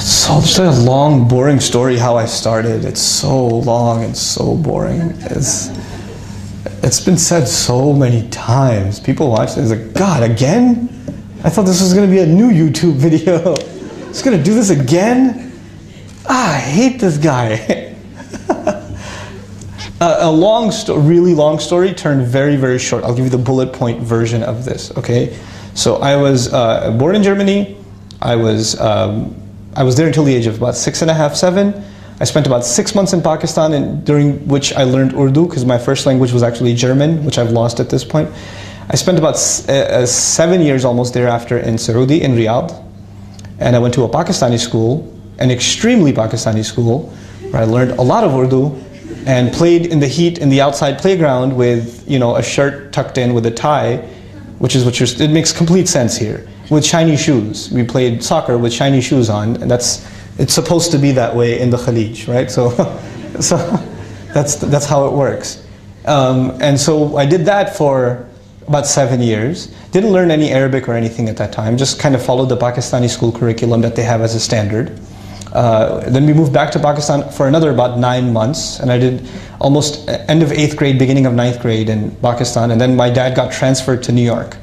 Such a long, boring story how I started. It's so long and so boring. It's been said so many times. People watch this like, God, again? I thought this was going to be a new YouTube video. It's going to do this again? I hate this guy. Really long story turned very, very short. I'll give you the bullet point version of this, okay? So I was born in Germany. I was there until the age of about 6.5, 7. I spent about 6 months in Pakistan, and during which I learned Urdu, because my first language was actually German, which I've lost at this point. I spent about 7 years almost thereafter in Saudi, in Riyadh. And I went to a Pakistani school, an extremely Pakistani school, where I learned a lot of Urdu, and played in the heat in the outside playground with, you know, a shirt tucked in with a tie, which is it makes complete sense here, with shiny shoes. We played soccer with shiny shoes on, and it's supposed to be that way in the Khalij, right? So that's how it works. And so I did that for about 7 years. Didn't learn any Arabic or anything at that time, just kind of followed the Pakistani school curriculum that they have as a standard. Then we moved back to Pakistan for another about 9 months, and I did almost end of 8th grade, beginning of 9th grade in Pakistan, and then my dad got transferred to New York.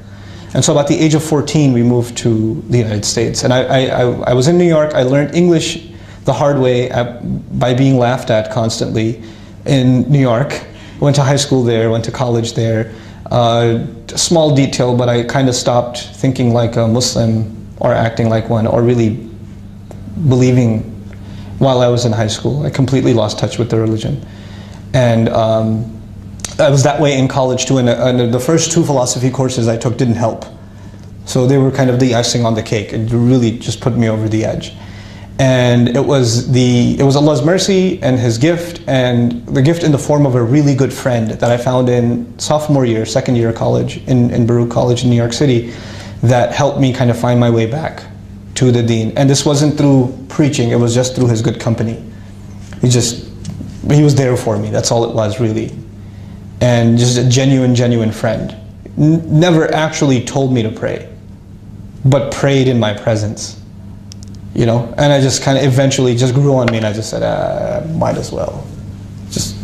And so about the age of 14, we moved to the United States. And I was in New York. I learned English the hard way by being laughed at constantly in New York. Went to high school there, went to college there. Small detail, but I kind of stopped thinking like a Muslim or acting like one or really believing while I was in high school. I completely lost touch with the religion. And I was that way in college too, and the first 2 philosophy courses I took didn't help. So they were kind of the icing on the cake. It really just put me over the edge. And it was Allah's mercy and His gift, and the gift in the form of a really good friend that I found in sophomore year, second year of college, in Baruch College in New York City, that helped me kind of find my way back to the deen. And this wasn't through preaching, it was just through his good company. He was there for me, that's all it was really. And just a genuine friend. Never actually told me to pray, but prayed in my presence. You know, and I just kind of eventually just grew on me, and I just said, might as well. Just,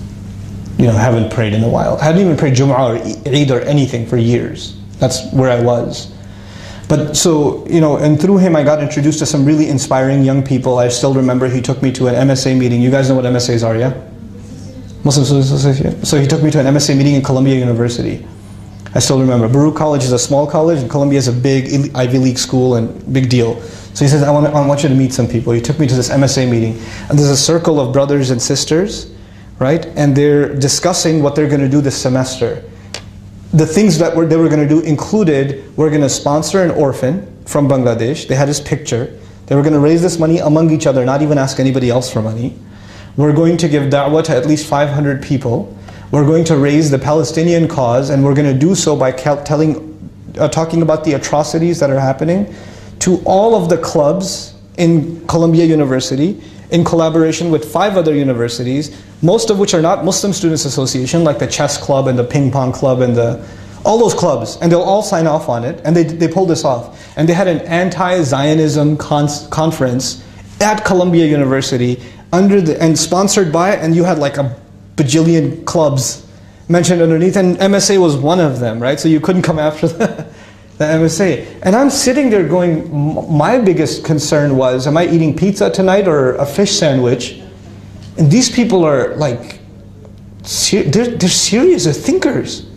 you know, haven't prayed in a while. I hadn't even prayed Jum'ah or Eid or anything for years. That's where I was. But so, you know, and through him I got introduced to some really inspiring young people. I still remember he took me to an MSA meeting. You guys know what MSAs are, yeah? Muslim Students Association. So he took me to an MSA meeting in Columbia University. I still remember. Baruch College is a small college, and Columbia is a big Ivy League school and big deal. So he says, I want you to meet some people. He took me to this MSA meeting, and there's a circle of brothers and sisters, right? And they're discussing what they're going to do this semester. The things that they were going to do included, we're going to sponsor an orphan from Bangladesh. They had his picture. They were going to raise this money among each other, not even ask anybody else for money. We're going to give da'wah to at least 500 people. We're going to raise the Palestinian cause, and we're going to do so by talking about the atrocities that are happening to all of the clubs in Columbia University, in collaboration with 5 other universities, most of which are not Muslim Students Association, like the chess club and the ping pong club and all those clubs, and they'll all sign off on it, and they pulled this off. And they had an anti-Zionism conference at Columbia University, and sponsored by, and you had like a bajillion clubs mentioned underneath, and MSA was one of them, right? So you couldn't come after the MSA. And I'm sitting there going, my biggest concern was, am I eating pizza tonight or a fish sandwich? And these people are like, they're serious, they're thinkers.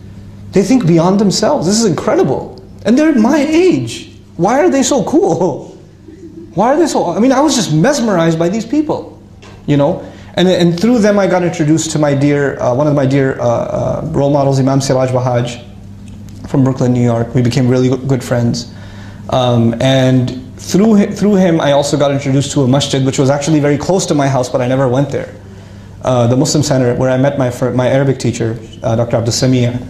They think beyond themselves. This is incredible. And they're my age. Why are they so cool? Why are they so, I mean, I was just mesmerized by these people. You know, and through them I got introduced to my dear, one of my dear role models, Imam Siraj Bahaj from Brooklyn, New York. We became really good friends. And through him I also got introduced to a masjid which was actually very close to my house, but I never went there. The Muslim Center, where I met my Arabic teacher, Dr. Abdul Samia.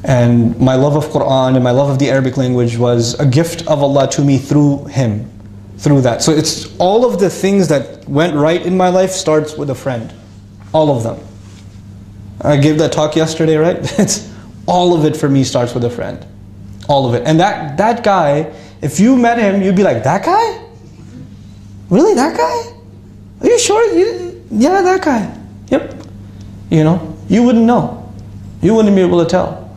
And my love of Quran and my love of the Arabic language was a gift of Allah to me through him. Through that. So it's all of the things that went right in my life starts with a friend. All of them. I gave that talk yesterday, right? It's all of it for me starts with a friend. All of it. And that guy, if you met him, you'd be like, that guy? really, that guy? Are you sure? Yeah, that guy. Yep. You know, you wouldn't know. You wouldn't be able to tell.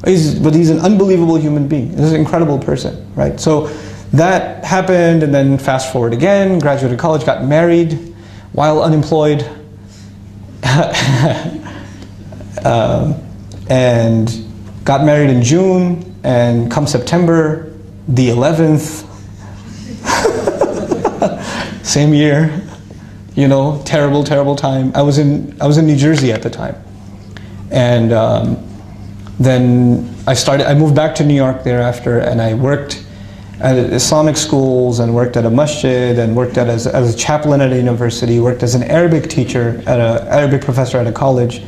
But he's an unbelievable human being. He's an incredible person, right? So that happened, and then fast forward again, graduated college, got married while unemployed, and got married in June, and come September the 11th, same year, you know, terrible, terrible time. I was in New Jersey at the time, and then I moved back to New York thereafter, and I worked at Islamic schools, and worked at a masjid, and worked as a chaplain at a university, worked as an Arabic teacher, Arabic professor at a college.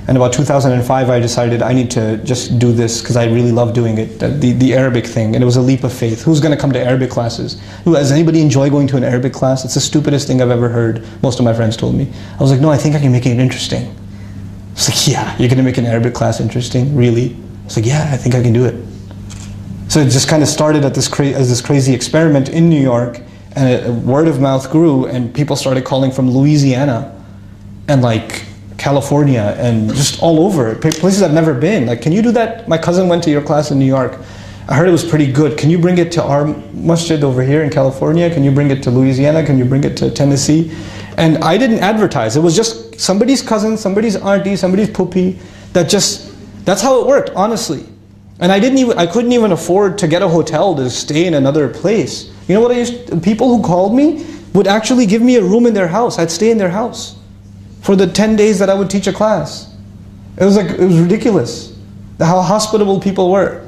And about 2005, I decided I need to just do this because I really love doing it, the Arabic thing. And it was a leap of faith. Who's going to come to Arabic classes? Does anybody enjoy going to an Arabic class? It's the stupidest thing I've ever heard, most of my friends told me. I was like, no, I think I can make it interesting. It's like, yeah, you're going to make an Arabic class interesting? Really? It's like, yeah, I think I can do it. So it just kind of started at as this crazy experiment in New York, and word of mouth grew, and people started calling from Louisiana and like California and just all over, places I've never been. Like, can you do that? My cousin went to your class in New York. I heard it was pretty good. Can you bring it to our masjid over here in California? Can you bring it to Louisiana? Can you bring it to Tennessee? And I didn't advertise. It was just somebody's cousin, somebody's auntie, somebody's puppy. That's how it worked, honestly. And I couldn't even afford to get a hotel to stay in another place. You know what people who called me would actually give me a room in their house. I'd stay in their house for the 10 days that I would teach a class. It was ridiculous how hospitable people were.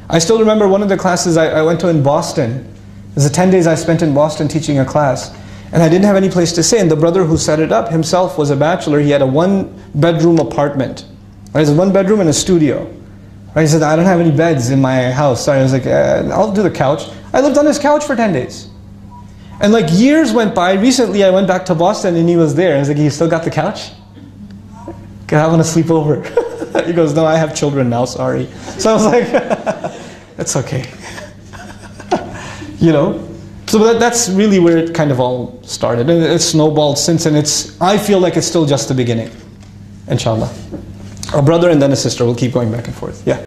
I still remember one of the classes I went to in Boston. It was the 10 days I spent in Boston teaching a class. And I didn't have any place to stay. And the brother who set it up himself was a bachelor. He had a 1-bedroom apartment. Right? It was a 1-bedroom and a studio. Right? He said, I don't have any beds in my house. Sorry. I was like, I'll do the couch. I lived on his couch for 10 days. And like years went by. Recently I went back to Boston and he was there. I was like, you still got the couch? I want to sleep over. He goes, no, I have children now, sorry. So I was like, that's okay. You know? So that's really where it kind of all started. And it's snowballed since, and I feel like it's still just the beginning. Inshallah. A brother and then a sister will keep going back and forth. Yeah.